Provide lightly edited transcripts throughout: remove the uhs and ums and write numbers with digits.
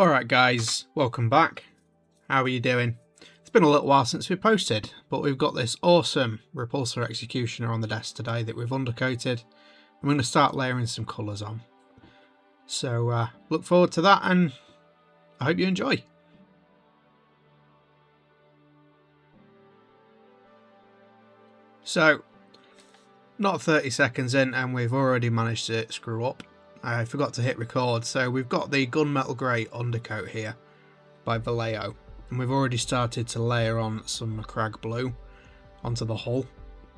Alright guys, welcome back. How are you doing? It's been a little while since we posted, but we've got this awesome Repulsor Executioner on the desk today that we've undercoated. I'm going to start layering some colours on. So look forward to that and I hope you enjoy. So, not 30 seconds in and we've already managed to screw up. I forgot to hit record, so we've got the gunmetal grey undercoat here by Vallejo, and we've already started to layer on some crag blue onto the hull,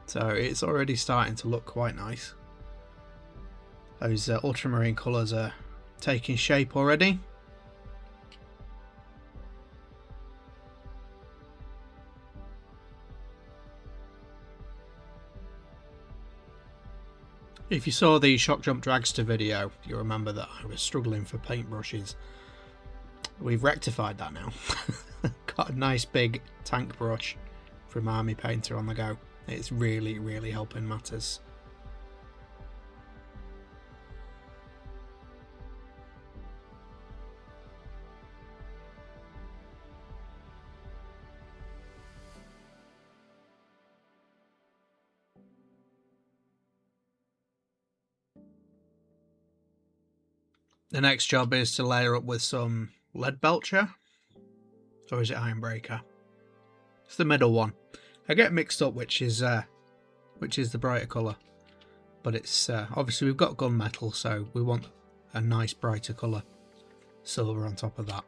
so it's already starting to look quite nice. Those ultramarine colours are taking shape already. If you saw the Shock Jump Dragster video, you remember that I was struggling for paintbrushes. We've rectified that now. Got a nice big tank brush from Army Painter on the go. It's really helping matters. The next job is to layer up with some lead belcher, or is it ironbreaker? It's the middle one. I get mixed up which is the brighter colour, but it's obviously we've got gunmetal, so we want a nice brighter colour, silver on top of that.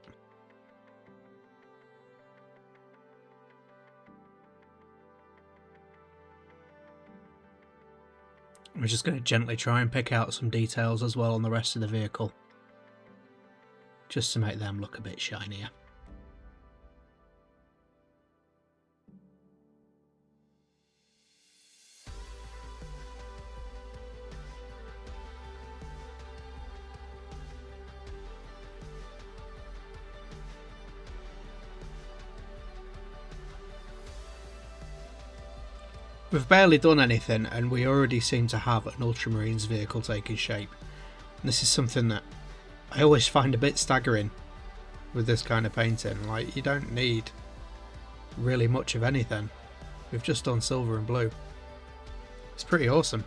We're just going to gently try and pick out some details as well on the rest of the vehicle, just to make them look a bit shinier. We've barely done anything and we already seem to have an Ultramarines vehicle taking shape. And this is something that I always find a bit staggering with this kind of painting. Like, you don't need really much of anything. We've just done silver and blue. It's pretty awesome.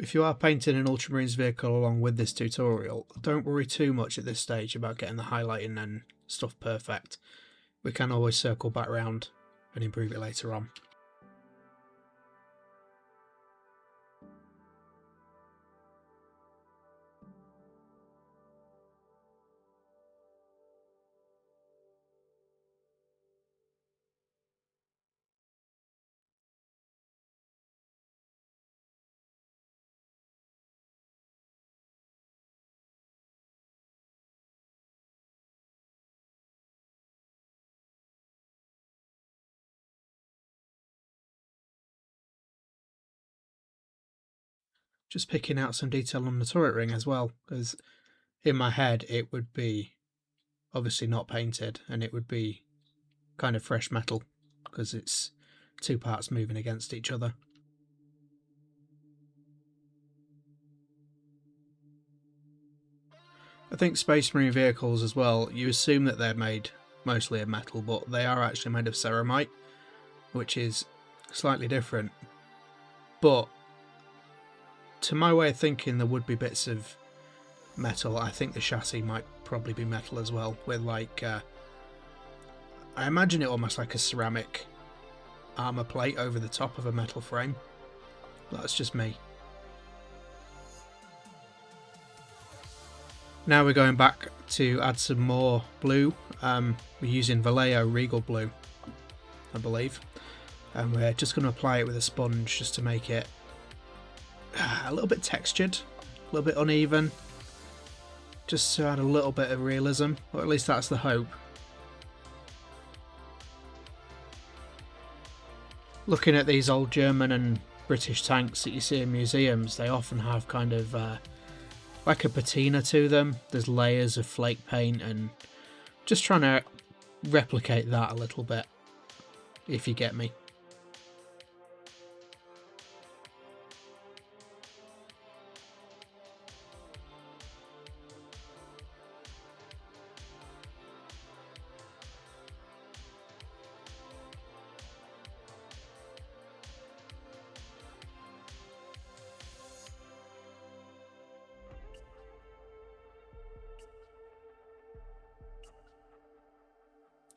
If you are painting an Ultramarines vehicle along with this tutorial, don't worry too much at this stage about getting the highlighting and stuff perfect. We can always circle back round and improve it later on. Just picking out some detail on the turret ring as well, because in my head it would be obviously not painted and it would be kind of fresh metal because it's two parts moving against each other. I think Space Marine vehicles as well, you assume that they're made mostly of metal, but they are actually made of ceramite, which is slightly different. But to my way of thinking, there would be bits of metal. I think the chassis might probably be metal as well, with like I imagine it almost like a ceramic armor plate over the top of a metal frame. That's just me. Now we're going back to add some more blue. We're using Vallejo Regal Blue, I believe, and we're just going to apply it with a sponge just to make it a little bit textured, a little bit uneven, just to add a little bit of realism, or at least that's the hope. Looking at these old German and British tanks that you see in museums, they often have kind of like a patina to them. There's layers of flake paint, and just trying to replicate that a little bit, if you get me.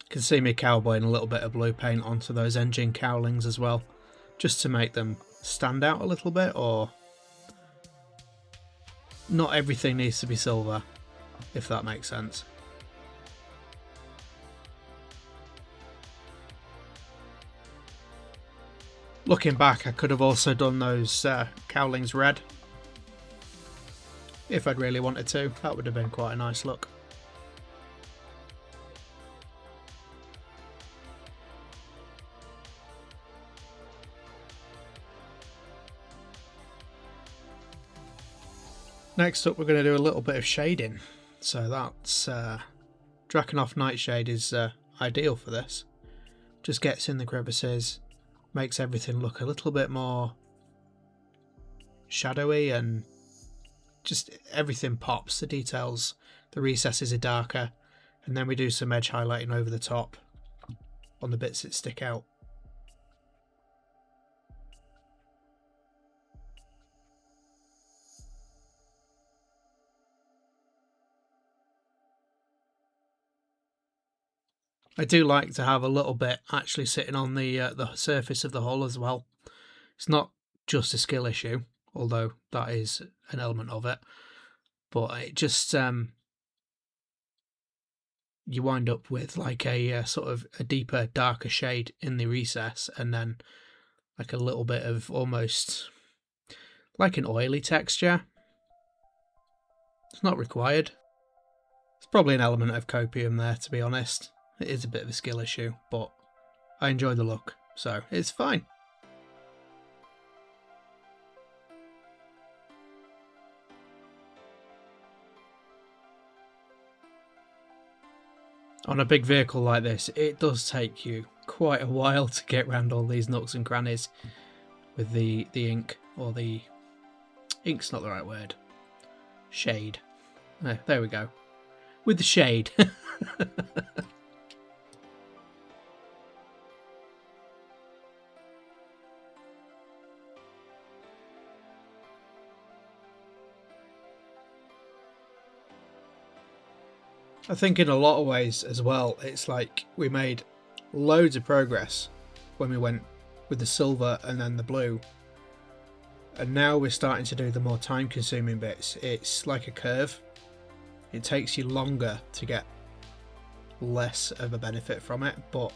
You can see me cowboying a little bit of blue paint onto those engine cowlings as well, just to make them stand out a little bit. Or not everything needs to be silver, if that makes sense. Looking back, I could have also done those cowlings red. If I'd really wanted to, that would have been quite a nice look. Next up, we're going to do a little bit of shading. So that's Drakenhof Nightshade is ideal for this. Just gets in the crevices, makes everything look a little bit more shadowy, and just everything pops. The details, the recesses are darker, and then we do some edge highlighting over the top on the bits that stick out. I do like to have a little bit actually sitting on the surface of the hull as well. It's not just a skill issue, although that is an element of it, but it just you wind up with like a sort of a deeper, darker shade in the recess, and then like a little bit of almost like an oily texture. It's not required. It's probably an element of copium there, to be honest. It is a bit of a skill issue, but I enjoy the look, so it's fine. On a big vehicle like this, it does take you quite a while to get around all these nooks and crannies with the ink, or the ink's not the right word. Shade. There we go. With the shade. I think in a lot of ways as well, it's like we made loads of progress when we went with the silver and then the blue. And now we're starting to do the more time consuming bits. It's like a curve. It takes you longer to get less of a benefit from it, but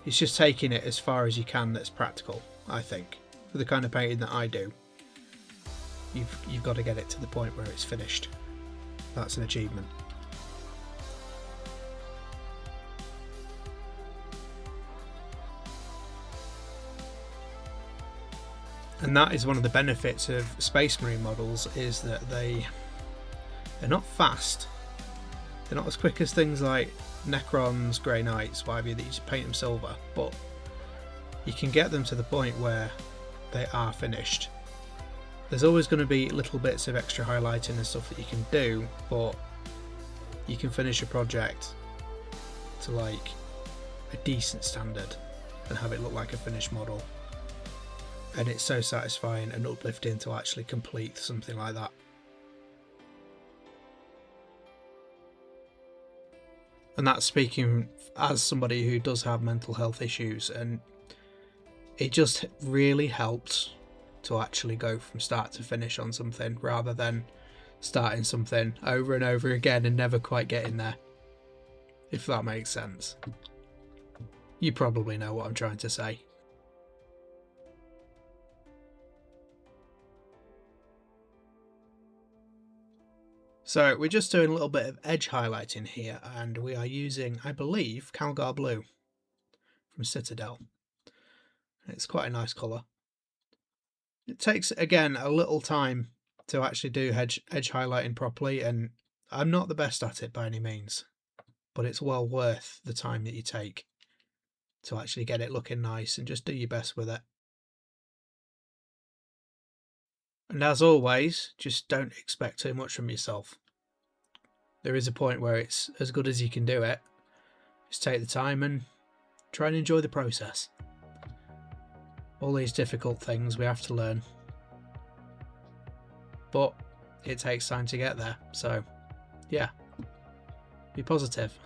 it's just taking it as far as you can that's practical, I think. For the kind of painting that I do, you've got to get it to the point where it's finished. That's an achievement. And that is one of the benefits of Space Marine models, is that they're not fast. They're not as quick as things like Necrons, Grey Knights, what have you, that you just paint them silver, but you can get them to the point where they are finished. There's always going to be little bits of extra highlighting and stuff that you can do, but you can finish a project to like a decent standard and have it look like a finished model. And it's so satisfying and uplifting to actually complete something like that. And that's speaking as somebody who does have mental health issues, and it just really helped to actually go from start to finish on something, rather than starting something over and over again and never quite getting there, if that makes sense. You probably know what I'm trying to say. So we're just doing a little bit of edge highlighting here, and we are using, I believe, Calgar Blue from Citadel. It's quite a nice colour. It takes, again, a little time to actually do edge highlighting properly, and I'm not the best at it by any means, but it's well worth the time that you take to actually get it looking nice and just do your best with it. And as always, just don't expect too much from yourself. There is a point where it's as good as you can do it. Just take the time and try and enjoy the process. All these difficult things we have to learn, but it takes time to get there, so yeah, be positive.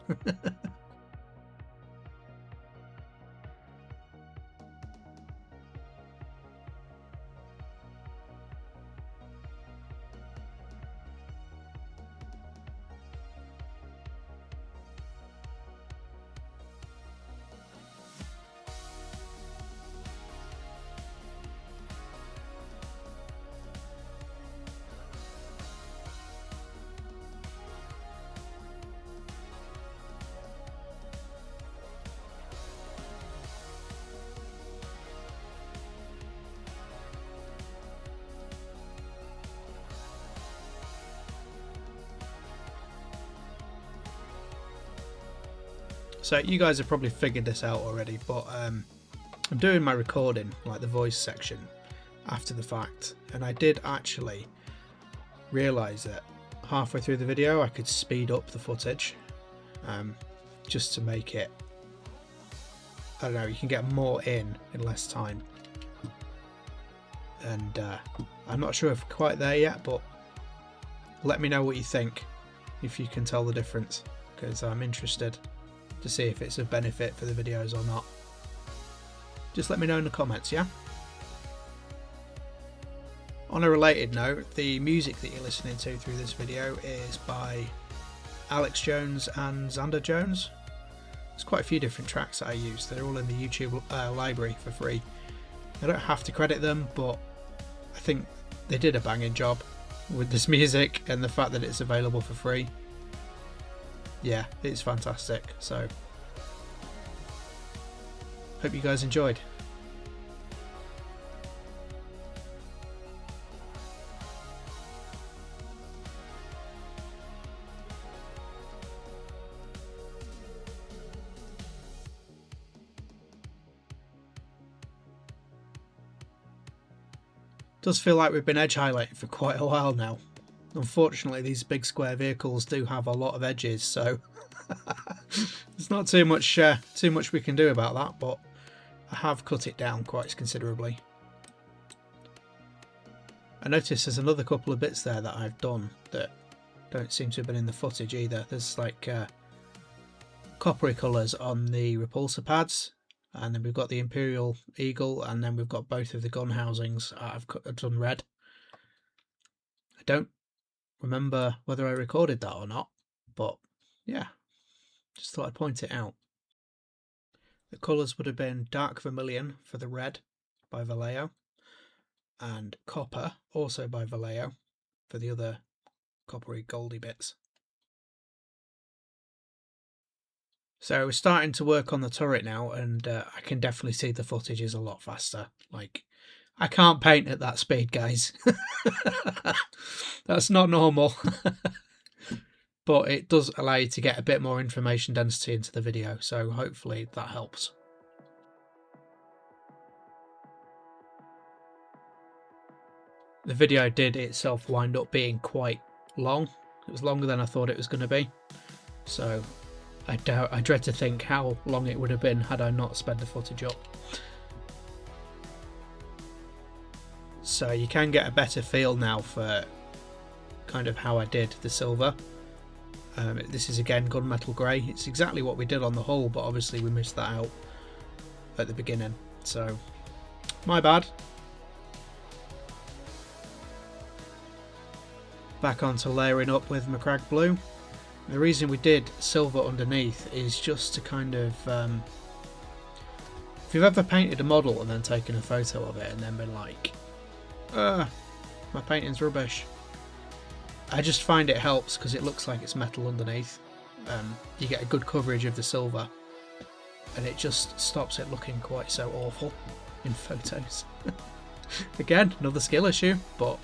So you guys have probably figured this out already, but I'm doing my recording, like the voice section, after the fact, and I did actually realise that halfway through the video I could speed up the footage, just to make it, I don't know, you can get more in less time. And I'm not sure if we're quite there yet, but let me know what you think, if you can tell the difference, because I'm interested to see if it's of benefit for the videos or not. Just let me know in the comments, yeah? On a related note, the music that you're listening to through this video is by Alex Jones and Xander Jones. There's quite a few different tracks that I use. They're all in the YouTube library for free. I don't have to credit them, but I think they did a banging job with this music, and the fact that it's available for free, yeah, it's fantastic. So hope you guys enjoyed. Does feel like we've been edge highlighting for quite a while now. Unfortunately, these big square vehicles do have a lot of edges, so there's not too much we can do about that, but I have cut it down quite considerably. I noticed there's another couple of bits there that I've done that don't seem to have been in the footage either. There's like coppery colours on the repulsor pads, and then we've got the Imperial Eagle, and then we've got both of the gun housings. I've done red. I don't remember whether I recorded that or not, but yeah, just thought I'd point it out. The colours would have been dark vermilion for the red by Vallejo, and copper also by Vallejo for the other coppery goldy bits. So we're starting to work on the turret now, and I can definitely see the footage is a lot faster. Like, I can't paint at that speed, guys. That's not normal. But it does allow you to get a bit more information density into the video, so hopefully that helps. The video did itself wind up being quite long. It was longer than I thought it was going to be. So I dread to think how long it would have been had I not sped the footage up. So you can get a better feel now for kind of how I did the silver. This is again gunmetal grey. It's exactly what we did on the hull, but obviously we missed that out at the beginning. So my bad. Back onto layering up with Macragge blue. The reason we did silver underneath is just to kind of, if you've ever painted a model and then taken a photo of it and then been like, my painting's rubbish, I just find it helps because it looks like it's metal underneath. You get a good coverage of the silver, and it just stops it looking quite so awful in photos. Again, another skill issue, but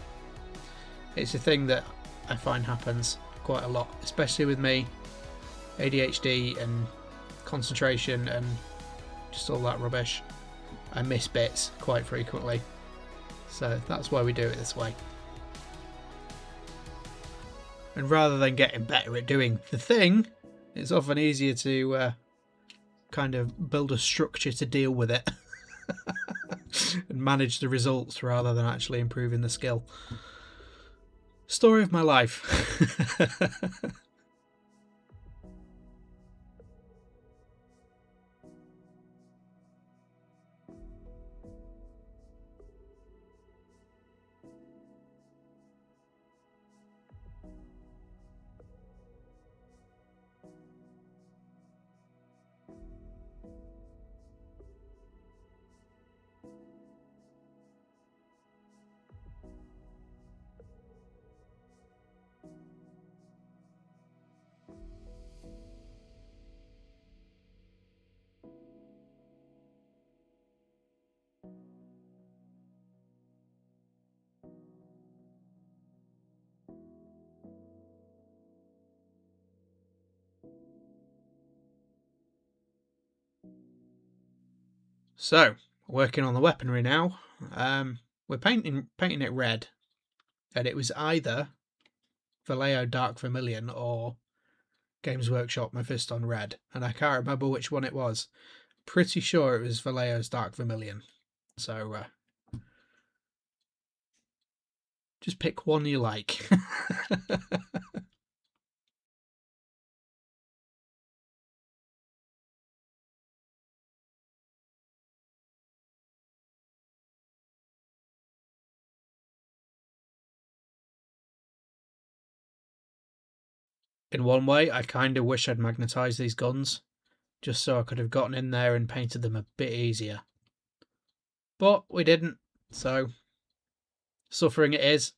it's a thing that I find happens quite a lot, especially with me, ADHD and concentration and just all that rubbish. I miss bits quite frequently, so that's why we do it this way. And rather than getting better at doing the thing, it's often easier to kind of build a structure to deal with it and manage the results rather than actually improving the skill. Story of my life. So, working on the weaponry now. We're painting it red, and it was either Vallejo Dark Vermilion or Games Workshop Mephiston Red, and I can't remember which one it was. Pretty sure it was Vallejo's Dark Vermilion. So, just pick one you like. In one way, I kind of wish I'd magnetised these guns, just so I could have gotten in there and painted them a bit easier. But we didn't, so suffering it is.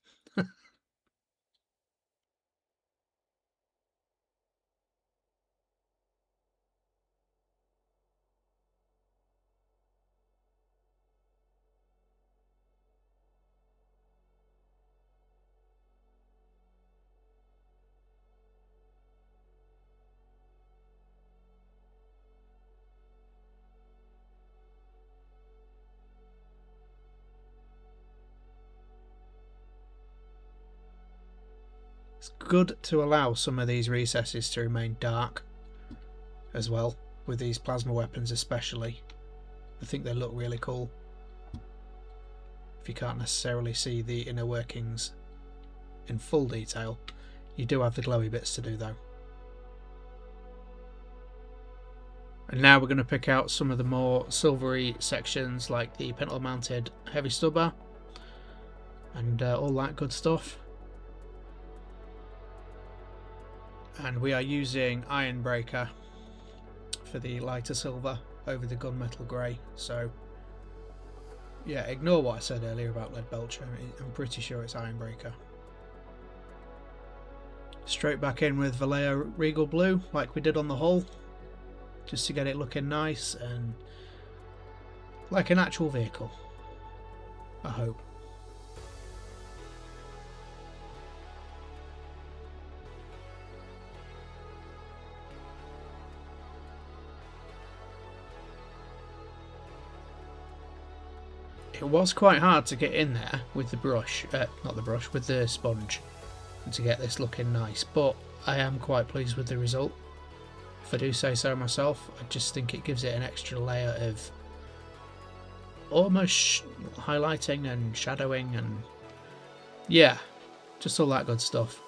It's good to allow some of these recesses to remain dark as well, with these plasma weapons especially. I think they look really cool. If you can't necessarily see the inner workings in full detail, you do have the glowy bits to do though. And now we're going to pick out some of the more silvery sections like the pintle mounted heavy stubber and all that good stuff. And we are using Iron Breaker for the lighter silver over the gunmetal grey. So yeah, ignore what I said earlier about Lead Belcher. I'm pretty sure it's Iron Breaker. Straight back in with Vallejo Regal Blue like we did on the hull, just to get it looking nice and like an actual vehicle, I hope. It was quite hard to get in there with the brush, with the sponge, and to get this looking nice, but I am quite pleased with the result. If I do say so myself, I just think it gives it an extra layer of almost highlighting and shadowing and yeah, just all that good stuff.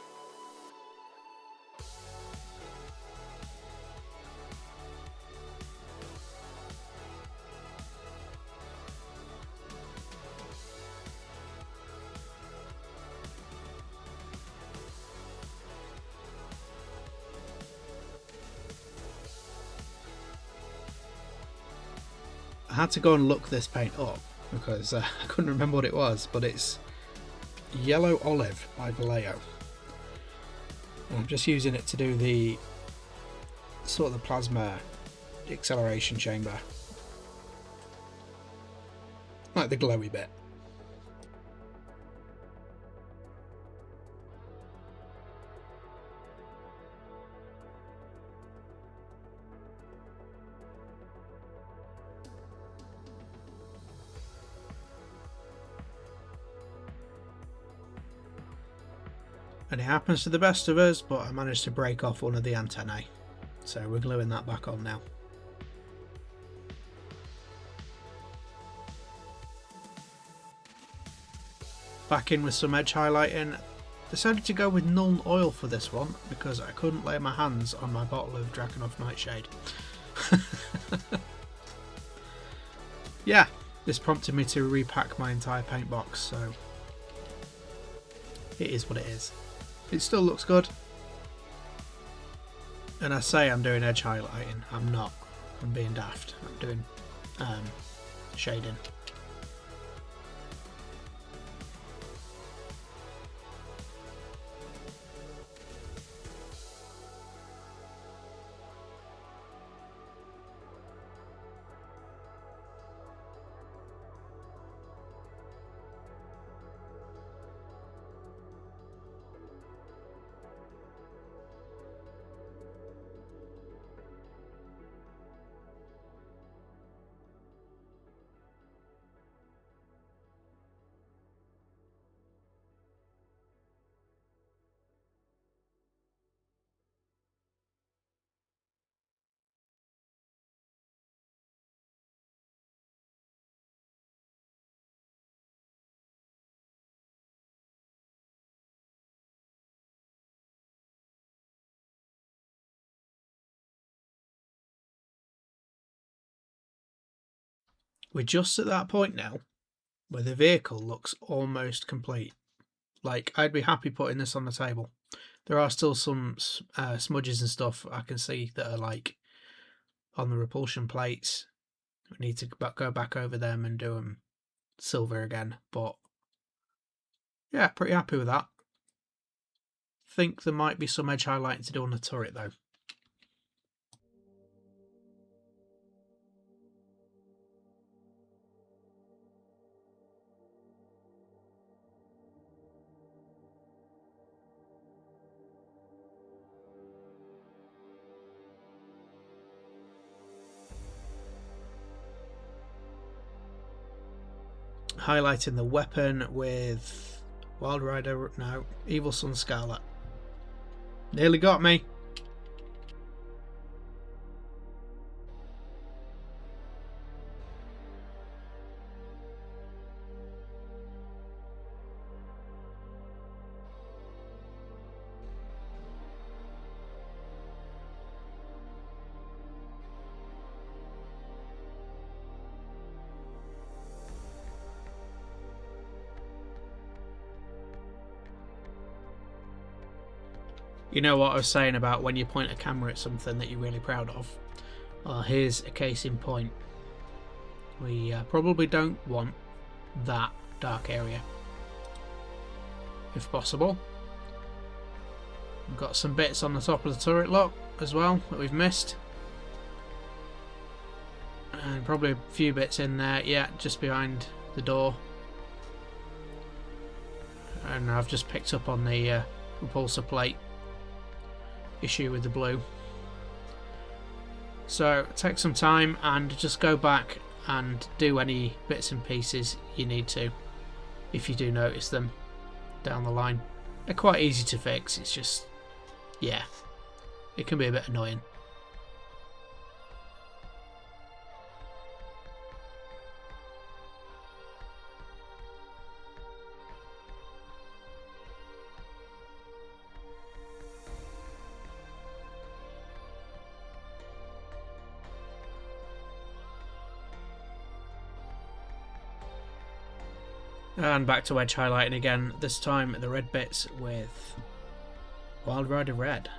I had to go and look this paint up because I couldn't remember what it was, but it's Yellow Olive by Vallejo. I'm just using it to do the sort of the plasma acceleration chamber, like the glowy bit. And it happens to the best of us, but I managed to break off one of the antennae. So we're gluing that back on now. Back in with some edge highlighting. Decided to go with Nuln Oil for this one because I couldn't lay my hands on my bottle of Drakenhof Nightshade. Yeah, this prompted me to repack my entire paint box, so it is what it is. It still looks good. And I say I'm doing edge highlighting, I'm not. I'm being daft. I'm doing shading. We're just at that point now where the vehicle looks almost complete. Like, I'd be happy putting this on the table. There are still some smudges and stuff I can see that are like on the repulsion plates. We need to go back over them and do them silver again. But yeah, pretty happy with that. Think there might be some edge highlighting to do on the turret though. Highlighting the weapon with Wild Rider, no, Evil Sun Scarlet. Nearly got me. You know what I was saying about when you point a camera at something that you're really proud of? Well, here's a case in point. We probably don't want that dark area, if possible. We've got some bits on the top of the turret lock as well that we've missed. And probably a few bits in there, yeah, just behind the door. And I've just picked up on the repulsor plate issue with the blue. So take some time and just go back and do any bits and pieces you need to if you do notice them down the line. They're quite easy to fix, it's just, yeah, it can be a bit annoying. And back to edge highlighting again, this time the red bits with Wild Rider Red.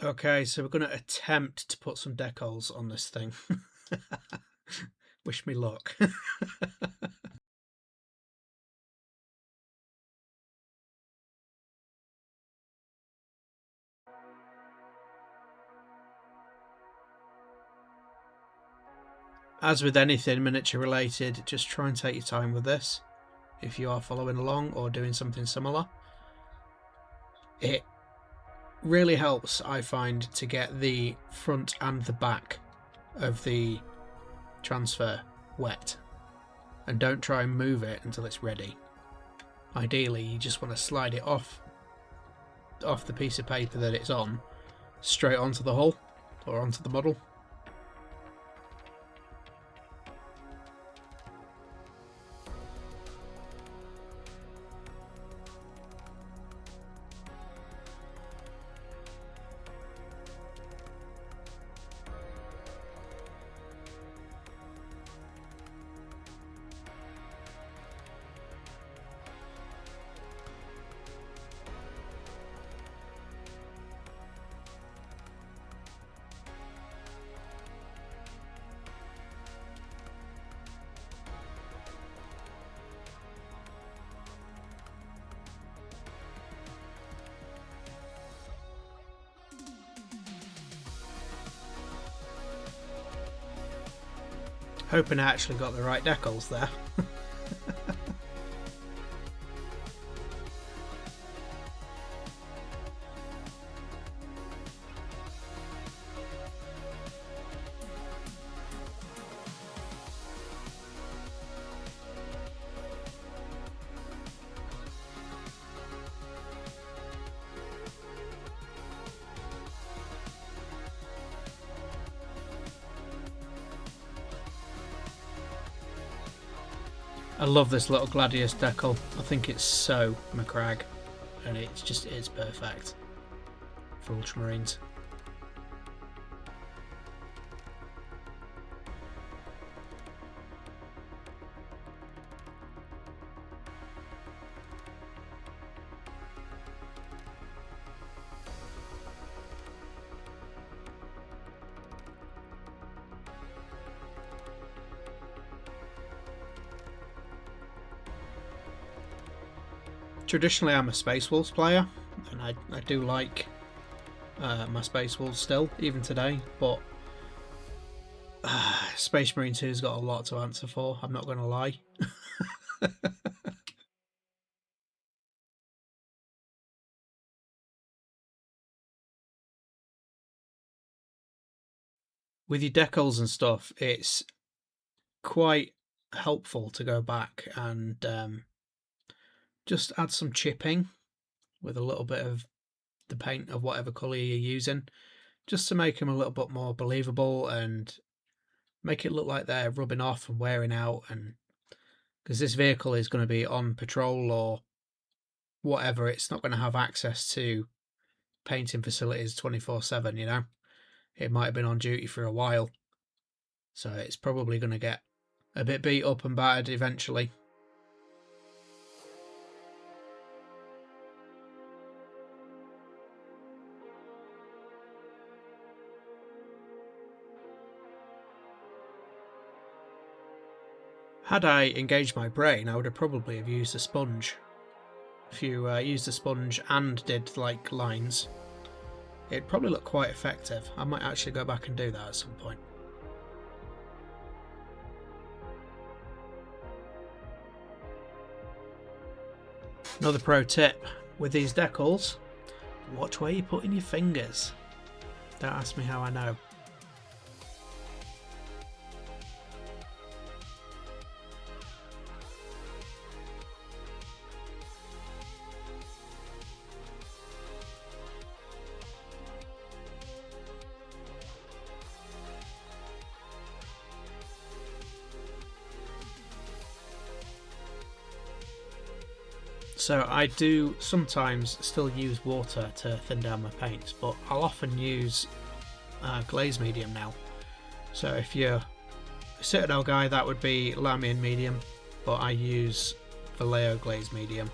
Okay, so we're going to attempt to put some decals on this thing. Wish me luck. As with anything miniature related, just try and take your time with this if you are following along or doing something similar. It really helps, I find, to get the front and the back of the transfer wet, and don't try and move it until it's ready. Ideally, you just want to slide it off the piece of paper that it's on straight onto the hull or onto the model. Hoping I actually got the right decals there. I love this little Gladius decal. I think it's so McCrag, and it's perfect for Ultramarines. Traditionally, I'm a Space Wolves player, and I do like my Space Wolves still, even today, but Space Marine 2's got a lot to answer for, I'm not going to lie. With your decals and stuff, it's quite helpful to go back and just add some chipping with a little bit of the paint of whatever colour you're using, just to make them a little bit more believable and make it look like they're rubbing off and wearing out. And because this vehicle is going to be on patrol or whatever, it's not going to have access to painting facilities 24/7, you know. It might have been on duty for a while, so it's probably going to get a bit beat up and battered eventually. Had I engaged my brain, I would have probably have used a sponge. If you used a sponge and did like lines, it'd probably look quite effective. I might actually go back and do that at some point. Another pro tip with these decals: watch where you're putting your fingers. Don't ask me how I know. So I do sometimes still use water to thin down my paints, but I'll often use glaze medium now. So if you're a Citadel guy, that would be Lamian medium, but I use Vallejo glaze medium.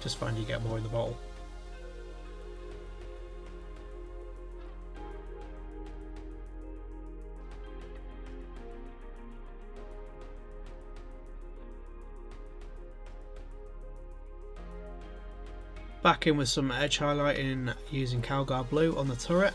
Just find you get more in the bottle. Back in with some edge highlighting using Calgar Blue on the turret.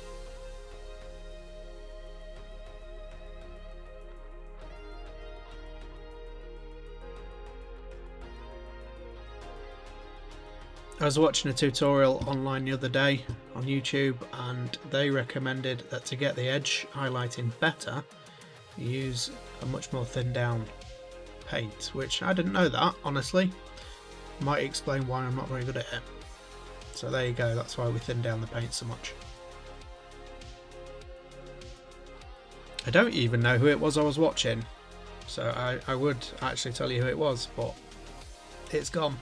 I was watching a tutorial online the other day on YouTube, and they recommended that to get the edge highlighting better, you use a much more thinned down paint, which I didn't know that, honestly. Might explain why I'm not very good at it. So there you go, that's why we thin down the paint so much. I don't even know who it was I was watching, so I would actually tell you who it was, but it's gone.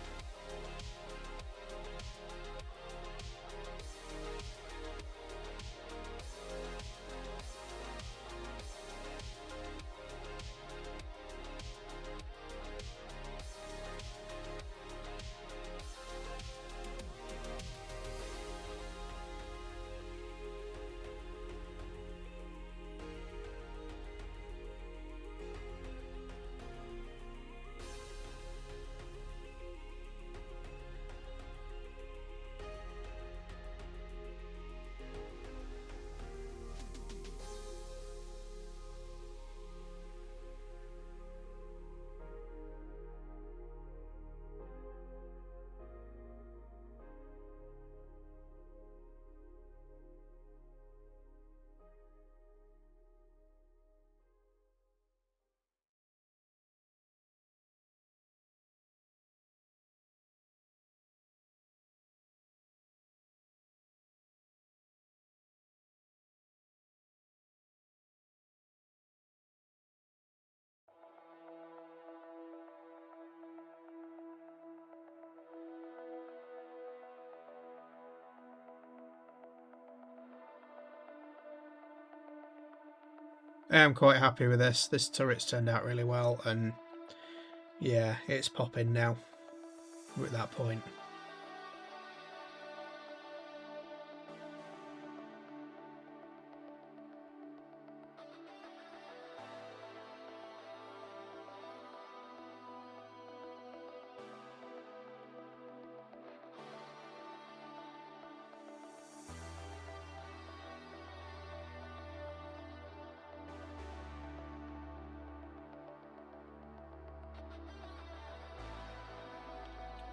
I am quite happy with this. This turret's turned out really well, and yeah, it's popping now. We're at that point.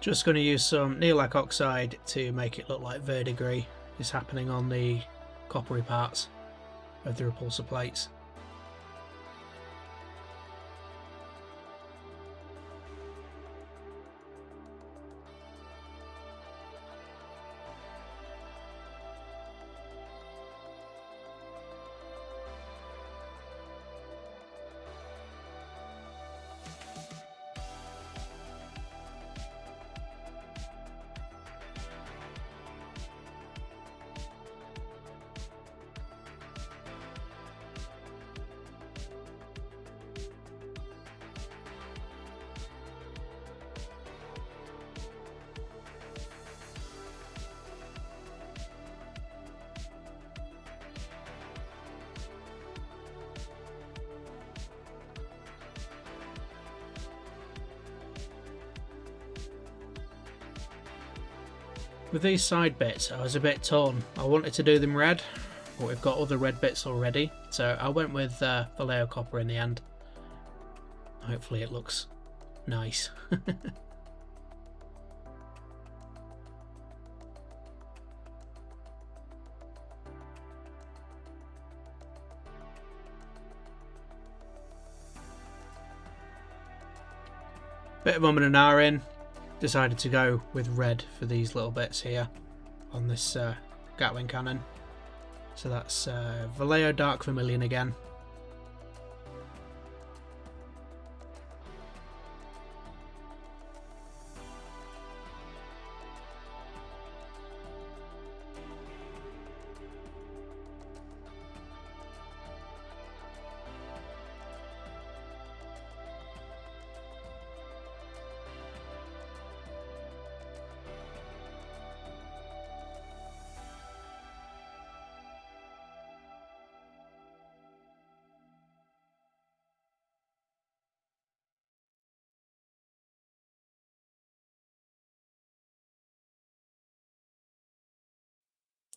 Just going to use some neolac oxide to make it look like verdigris is happening on the coppery parts of the repulsor plates. With these side bits, I was a bit torn. I wanted to do them red, but we've got other red bits already, so I went with Vallejo copper in the end. Hopefully it looks nice. Bit of umming and ahhing. Decided to go with red for these little bits here on this Gatling cannon. So that's Vallejo Dark Vermilion again.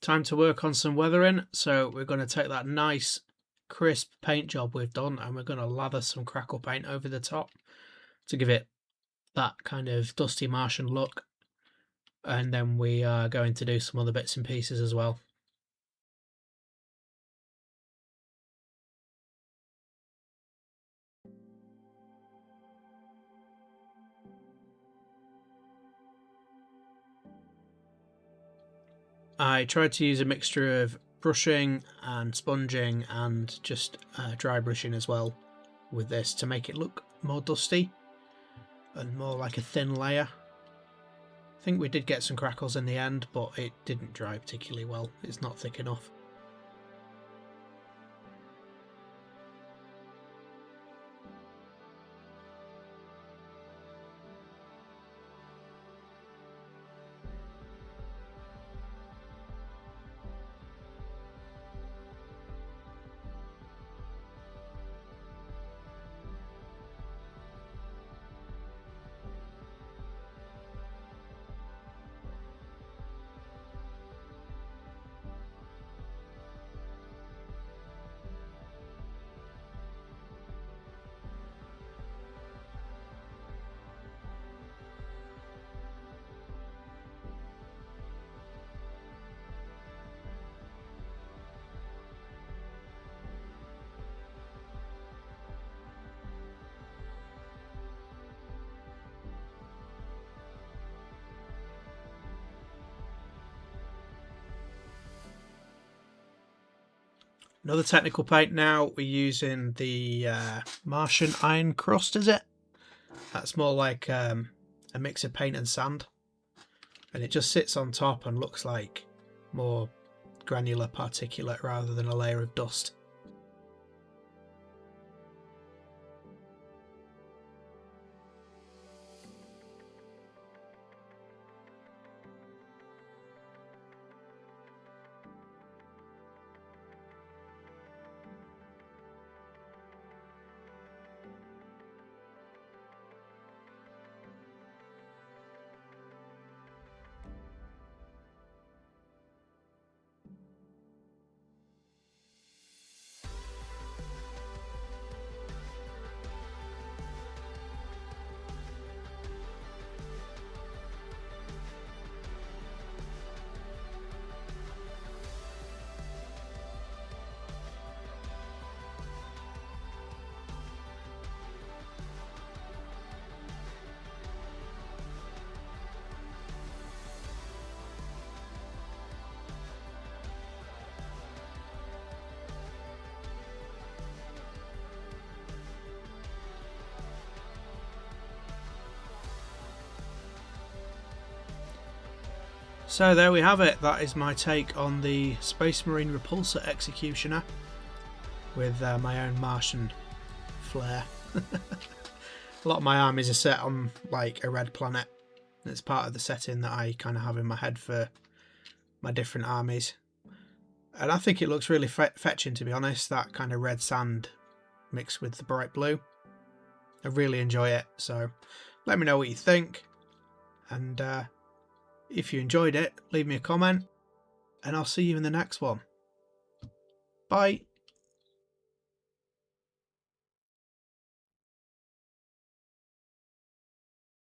Time to work on some weathering, so we're going to take that nice crisp paint job we've done and we're going to lather some crackle paint over the top to give it that kind of dusty Martian look, and then we are going to do some other bits and pieces as well. I tried to use a mixture of brushing and sponging and just dry brushing as well with this to make it look more dusty and more like a thin layer. I think we did get some crackles in the end, but it didn't dry particularly well. It's not thick enough. Another technical paint now, we're using the Martian Iron Crust, is it? That's more like a mix of paint and sand. And it just sits on top and looks like more granular particulate rather than a layer of dust. So there we have it. That is my take on the Space Marine Repulsor Executioner with my own Martian flair. A lot of my armies are set on like a red planet. It's part of the setting that I kind of have in my head for my different armies. And I think it looks really fetching, to be honest, that kind of red sand mixed with the bright blue. I really enjoy it, so let me know what you think. And if you enjoyed it, leave me a comment, and I'll see you in the next one. Bye.